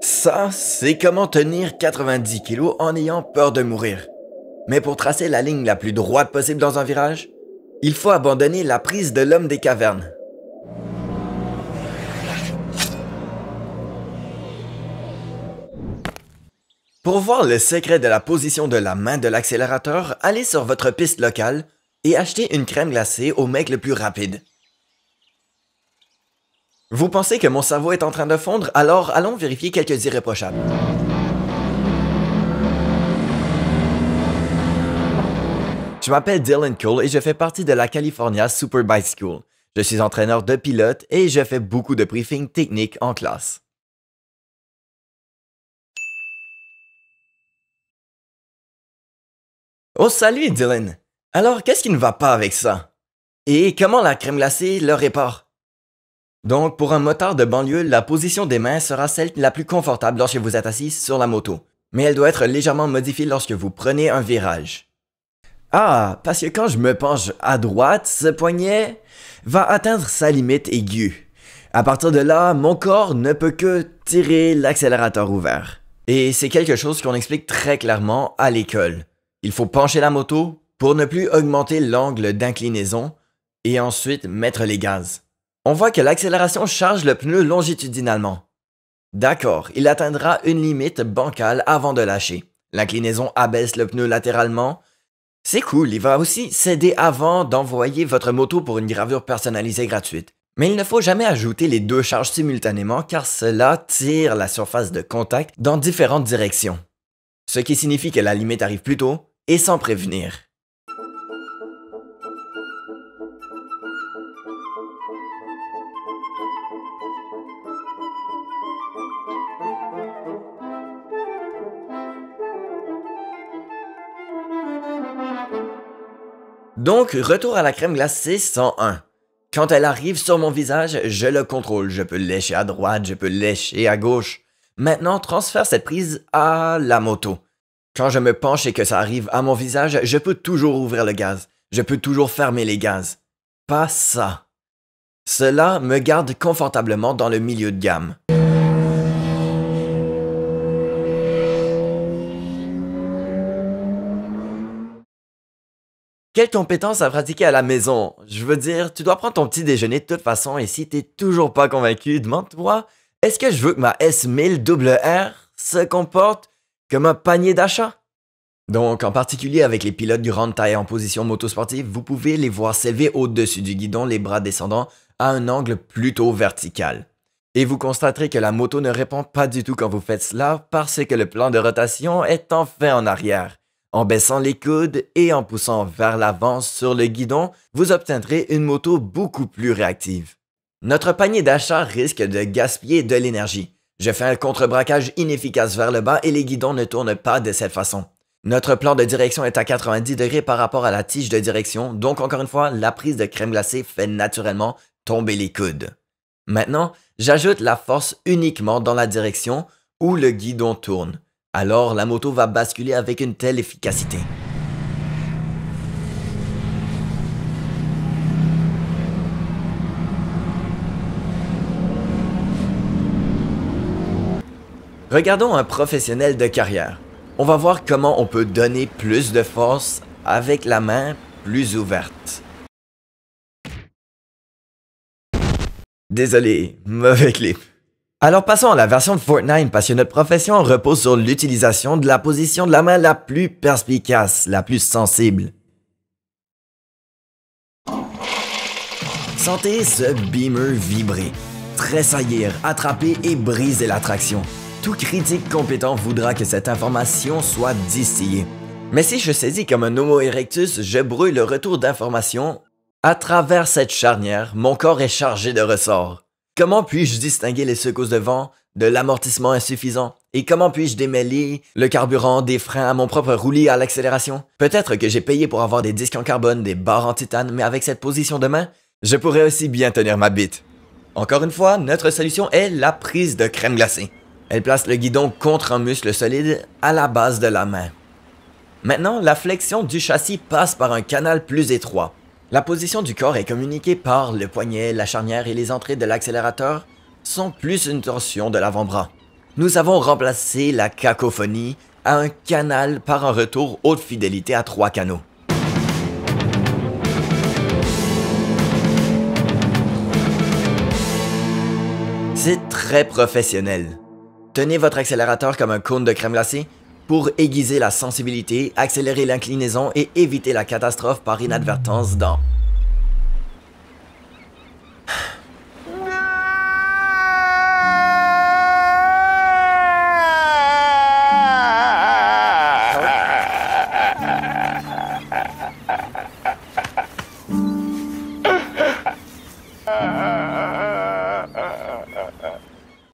Ça, c'est comment tenir 90 kilos en ayant peur de mourir. Mais pour tracer la ligne la plus droite possible dans un virage, il faut abandonner la prise de l'homme des cavernes. Pour voir le secret de la position de la main de l'accélérateur, allez sur votre piste locale et achetez une crème glacée au mec le plus rapide. Vous pensez que mon cerveau est en train de fondre, alors allons vérifier quelques irréprochables. Je m'appelle Dylan Cole et je fais partie de la California Superbike School. Je suis entraîneur de pilote et je fais beaucoup de briefings techniques en classe. Oh salut Dylan! Alors qu'est-ce qui ne va pas avec ça? Et comment la crème glacée le répare? Donc pour un motard de banlieue, la position des mains sera celle la plus confortable lorsque vous êtes assis sur la moto. Mais elle doit être légèrement modifiée lorsque vous prenez un virage. Ah, parce que quand je me penche à droite, ce poignet va atteindre sa limite aiguë. À partir de là, mon corps ne peut que tirer l'accélérateur ouvert. Et c'est quelque chose qu'on explique très clairement à l'école. Il faut pencher la moto pour ne plus augmenter l'angle d'inclinaison et ensuite mettre les gaz. On voit que l'accélération charge le pneu longitudinalement. D'accord, il atteindra une limite bancale avant de lâcher. L'inclinaison abaisse le pneu latéralement. C'est cool, il va aussi s'aider avant d'envoyer votre moto pour une gravure personnalisée gratuite. Mais il ne faut jamais ajouter les deux charges simultanément car cela tire la surface de contact dans différentes directions. Ce qui signifie que la limite arrive plus tôt et sans prévenir. Donc, retour à la crème glacée 101. Quand elle arrive sur mon visage, je le contrôle. Je peux lécher à droite, je peux lécher à gauche. Maintenant, transfère cette prise à la moto. Quand je me penche et que ça arrive à mon visage, je peux toujours ouvrir le gaz. Je peux toujours fermer les gaz. Pas ça. Cela me garde confortablement dans le milieu de gamme. Quelle compétence à pratiquer à la maison? Je veux dire, tu dois prendre ton petit déjeuner de toute façon et si t'es toujours pas convaincu, demande-toi, est-ce que je veux que ma S1000 R se comporte comme un panier d'achat? Donc, en particulier avec les pilotes grande taille en position motosportive, vous pouvez les voir s'élever au-dessus du guidon, les bras descendant à un angle plutôt vertical. Et vous constaterez que la moto ne répond pas du tout quand vous faites cela parce que le plan de rotation est en fait en arrière. En baissant les coudes et en poussant vers l'avant sur le guidon, vous obtiendrez une moto beaucoup plus réactive. Notre panier d'achat risque de gaspiller de l'énergie. Je fais un contre-braquage inefficace vers le bas et les guidons ne tournent pas de cette façon. Notre plan de direction est à 90 degrés par rapport à la tige de direction, donc encore une fois, la prise de crème glacée fait naturellement tomber les coudes. Maintenant, j'ajoute la force uniquement dans la direction où le guidon tourne. Alors la moto va basculer avec une telle efficacité. Regardons un professionnel de carrière. On va voir comment on peut donner plus de force avec la main plus ouverte. Désolé, mauvais clip. Alors passons à la version de Fortnite parce que notre profession repose sur l'utilisation de la position de la main la plus perspicace, la plus sensible. Sentez ce beamer vibrer, tressaillir, attraper et briser la traction. Tout critique compétent voudra que cette information soit distillée. Mais si je saisis comme un Homo erectus, je brouille le retour d'information. À travers cette charnière, mon corps est chargé de ressorts. Comment puis-je distinguer les secousses de vent de l'amortissement insuffisant? Et comment puis-je démêler le carburant des freins à mon propre roulis à l'accélération? Peut-être que j'ai payé pour avoir des disques en carbone, des barres en titane, mais avec cette position de main, je pourrais aussi bien tenir ma bite. Encore une fois, notre solution est la prise de crème glacée. Elle place le guidon contre un muscle solide à la base de la main. Maintenant, la flexion du châssis passe par un canal plus étroit. La position du corps est communiquée par le poignet, la charnière et les entrées de l'accélérateur sont plus une torsion de l'avant-bras. Nous avons remplacé la cacophonie à un canal par un retour haute fidélité à 3 canaux. C'est très professionnel. Tenez votre accélérateur comme un cône de crème glacée pour aiguiser la sensibilité, accélérer l'inclinaison et éviter la catastrophe par inadvertance dans